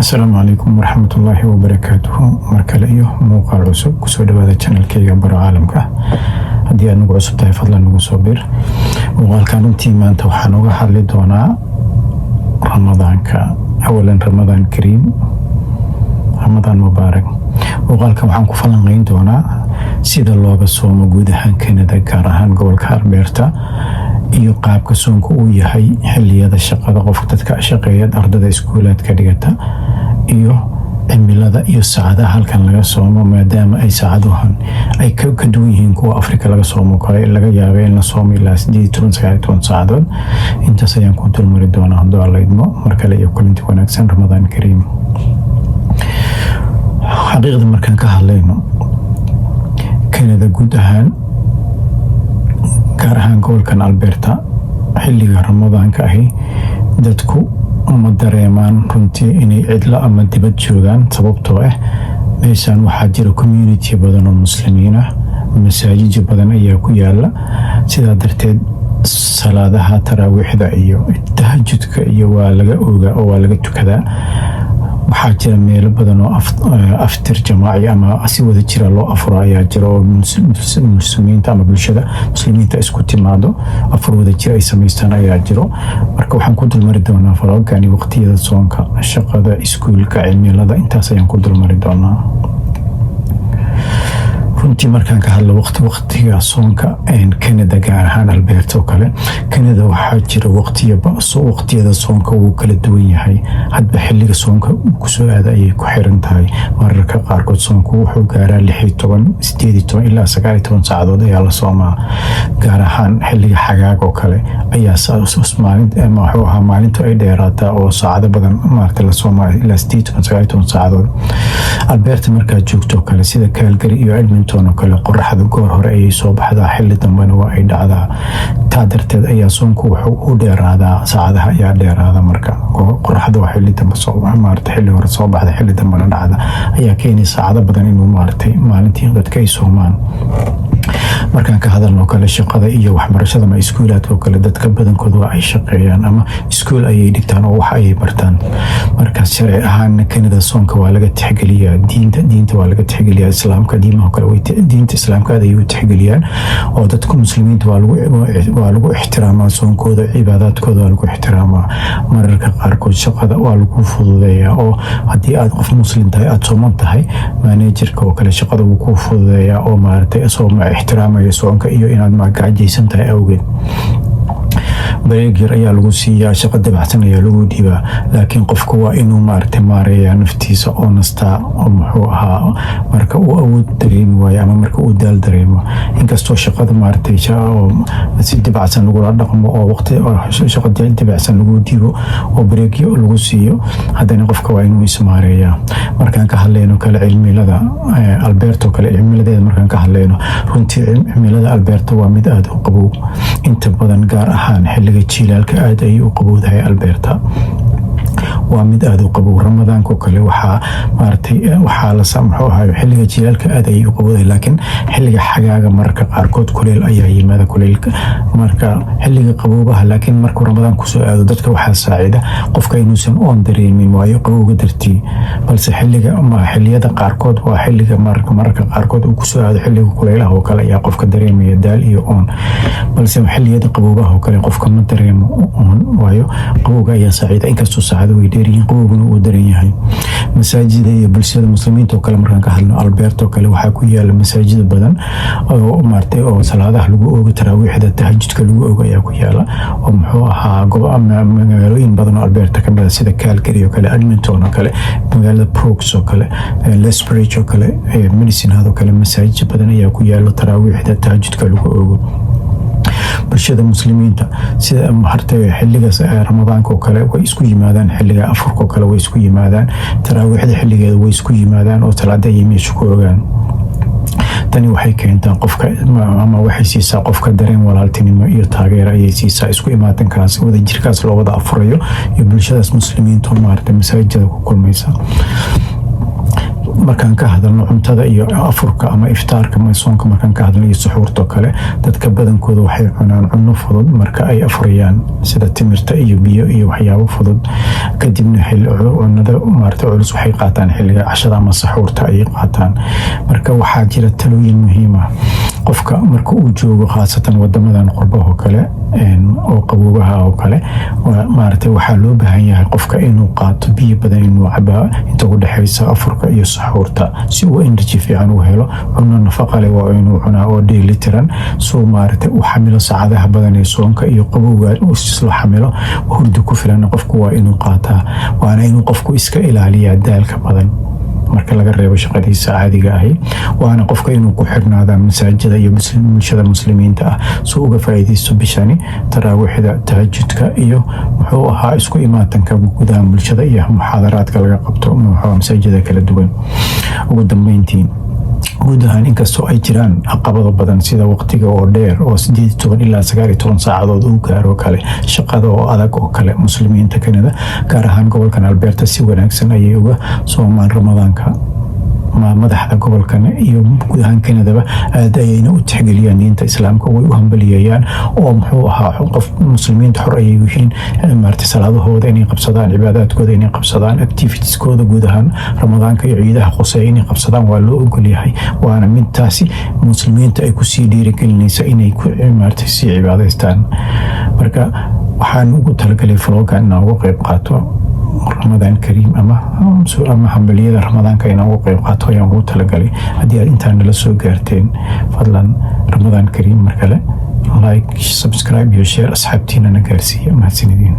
السلام عليكم ورحمة الله وبركاته. مركل موقع عصب كسود هذا channel كي يعبر عالمك هدي أنو عصب تاي فضلا نو صبر وقال كانوا تيما أنت وحنوها حل دونا رمضان أولا رمضان كريم رمضان مبارك وقال كم حنكو فلان دونا سيد الله بصوم وجودها كندا كارهان قول كاربيرتا iyo qaabka soonku uu yahay xilliyada shaqada qofka dadka shaqeeya ardayda iskuulaadka dhigata iyo cimilada iyo saacadaha halkan laga soomo maadaama ay saacaduhan ay ka duwan yihiin kuwa Afrika laga soomo kale laga yaabo in la soomo ilaa 18 saacadood intaas ayaan ku dulmari doonaa haddii Alla idmo markale iyo kulanti wanaagsan Ramadaan Kariim. xaqiiqda markaan ka hadlayno Canada guud ahaan gaar ahaan gobolkan Alberta xilliga Ramadaanka ahi dadku uma dareemaan runtii inay cidla ama dibad joogaan sababtoo ah meeshaan waxaa jira community badan oo muslimiin ah masaajid badan ayaa ku yaala sidaa darteed salaadaha taraawiixda iyo tahajjudka iyo waa laga oogaa oo waa laga tukadaa waxaa jira meelo badan oo aftir jamaaci ama si wada jira loo afuro ayaa jira oo muslimiinta ama bulshada muslimiinta isku timaado afur wada jira ay samaystaan ayaa jiro marka waxaan ku dulmari doonaa falogani waqtiyada soonka shaqada iskuulka cimilada intaas ayaan ku dulmari doonaa runtii markaan ka hadlo waqtiga soonka Canada gaar ahaan Alberta kale Canada waxaa jira waqtiyada soonka uu kala duwan yahay hadba xilliga soonka ku soo aada ay ku xiran tahay mararka qaarkood soonku wuxuu gaaraa 16 18 ilaa 19 saacadood ayaa la soomaa gaar ahaan xilliga xagaaga kale ayaa maalinta ay dheeraataa oo saacado badan la soomaa ilaa 19 saacadood Alberta markaa joogto kale sida Calgary iyo Edmonton kale qorraxda goor hore ay soo baxdaa xilli dambana waa ay dhacdaa taa darteed ayaa soonku wuxuu u dheeraadaa saacadaha ayaa dheeraada marka qorraxda waa xilli dambe soo xilli hore soo baxda xilli dambana dhacda ayaa keenay saacado badan inuu maalintii dadka ay soomaan markaan ka hadalno kale shaqada iyo waxbarashada ma iskuulaadka kale dadka badankoodu ay shaqeeyaan ama iskuul ay dhigtaan oo wax ay bartaan marka sharci ahaan Canada soonka waa laga tixgeliyaa diinta waa laga tixgeliyaa islaamka diimaha kale way diinta islaamka ay u tixgeliyaan oo dadka muslimiinta waa lagu ixtiraamaa soonkooda cibaadadkooda waa lagu ixtiraamaa mararka qaarkood shaqada waa lagu fududeeyaa oo haddii aad qof muslim tahay aad sooman tahay managerka oo kale shaqada wuu ku fududeeyaa oo sooma ixtiraamaya soonka iyo inaad magacaysan tahay awgeed bareegir ayaa lagu siiyaa shaqo dabacsan ayaa lagu dhiibaa laakiin qofku waa inuu maareeyaa naftiisa oo nastaa oo muxuu ahaa marka uu awood dareemi waayo ama marka uu daal dareemo inkastoo shaqada si dabacsan lagula dhaqmo oo waqti shaqo dabacsan lagu dhiibo oo bareegyo lagu siiyo haddana qofka waa inuu ismaareeyaa markaan ka hadlayno kale cimilada Alberta kale cimiladeeda markaan ka hadlayno runtii cimilada Alberta waa mid aad u qabow inta badan gaar ahaan xilliga jilaalka aad ay u qabowdahay Alberta waa mid aad u qabow Ramadaanka kale waxaa la saamaxo xilliga jilaalka aad ay u qabowdahay laakiin xilliga xagaaga mararka qaarkood kuleel ayaa yimaada kuleelka marka xilliga qabowbaha laakiin markuu Ramadaan ku soo aado dadka waxaa saacida qofka inuusan oon dareemin waayo qabowga dartii balse xilliyada qaarkood waa xilliga mararka qaarkood uu ku soo aado xilliga kuleelaha oo kale ayaa qofka dareemaya daal iyo oon balse xilliyada qabowbaha oo kale qofka ma dareemo oon waayo qabowga ayaa saacida inkastoo saacado way dheeryihiin qabowguna uu daran yahay masaajida iyo bulshada muslimiinta oo kale markaan ka hadlno Alberta kale waxaa ku yaala masaajid badan oo salaadaha lagu oogo taraawiixda tahajjudka lagu oogo ayaa ku yaala oo muxuu ahaa magaalooyin badan oo Alberta ka mid sida Calgary oo kale Edmonton oo kale magaalada Brooks oo kale Lethbridge oo kale Medicine Hat oo kale masaajid badan ayaa ku yaala taraawiixda tahajjudka lagu oogo bulshada muslimiinta sida xilligaas Ramadaanka oo kale way isku yimaadaan xilliga afurka oo kale way isku yimaadaan taraawiixda xilligeeda way isku yimaadaan oo salaada ay meesha ku ogaan tani waxay keentaa qofka ama waxay siisaa qofka dareen walaaltinimo iyo taageero ayay siisaa isku imaadan kaas wada jirkaas loo wada afurayo iyo bulshadaas muslimiinta masaajidda ku kulmaysa markaan ka hadalno cuntada iyo afurka ama iftaarka soonka markaan ka hadalno iyo suxuurto kale dadka badankooda waxay cunaan cunno fudud marka ay afurayaan sida timirta iyo biyo iyo waxyaabo fudud kadibna cunada maarta culus waxay qaataan xilliga cashada ama suxuurta ay qaataan marka waxaa jira talooyin muhiim ah qofka marka uu joogo khaasatan wadamadan qurbaha kale oo qaboobaha oo kale maarta waxaa loo baahan yahay qofka inuu qaato biyo badan inuu cabo inta u dhaxaysa afurka iyo suxuurta si uu energy fiican u helo cunno nafaqo leh waa inuu cunaa oo dheelitiran soo maarta u xamilo saacadaha badan ee soonka iyo qabowga uu isla xamilo hurdo ku filan qofku waa inuu qaataa waana inuu qofku iska ilaaliyaa daalka badan marka laga reebo shaqadiisa caadiga ahi waana qofka inuu ku xirnaada masaajida iyo bulshada muslimiinta ah soo uga faa'iideysto bishani taraawiixda tahajjudka iyo muxuu ahaa isku imaatanka gudaha bulshada iyo muxaadaraadka laga qabto masaajida kala duwan ugu dambeyntii guud ahaan inkastoo ay jiraan caqabado badan sida waqtiga oo dheer oo 18 ilaa 19 saacadood uu gaaro kale shaqada oo adag oo kale muslimiinta Kanada gaar ahaan gobolkan Alberta si wanaagsan ayay uga soomaan ramadaanka madaxda gobolkan iyo guud ahaan Kanadaba aad ayayna u tixgeliyaan diinta islaamka way u hambaliyayaan oo muxuu ahaa qof muslimiinta xor ay yihiin maartay salaadahooda inay qabsadaan cibaadaadkooda inay qabsadaan activitieskooda guud ahaan ramadaanka iyo ciidaha qosay inay qabsadaan waa loo ogol yahay waana mid taasi muslimiinta ay ku sii dhiirigelinaysa inay ku maartay si cibaadaystaan marka waxaan ugu talagalay vloggan inaan uga qayb qaato رمضان كريم أما حملية رمضان كاين أو قيب قاتو يوم هو تلقالي هدي إنتان لسو قارتين فضلا رمضان كريم مركلة لايك سبسكرايب يو شير أصحابتين أنا قارسية مع السندين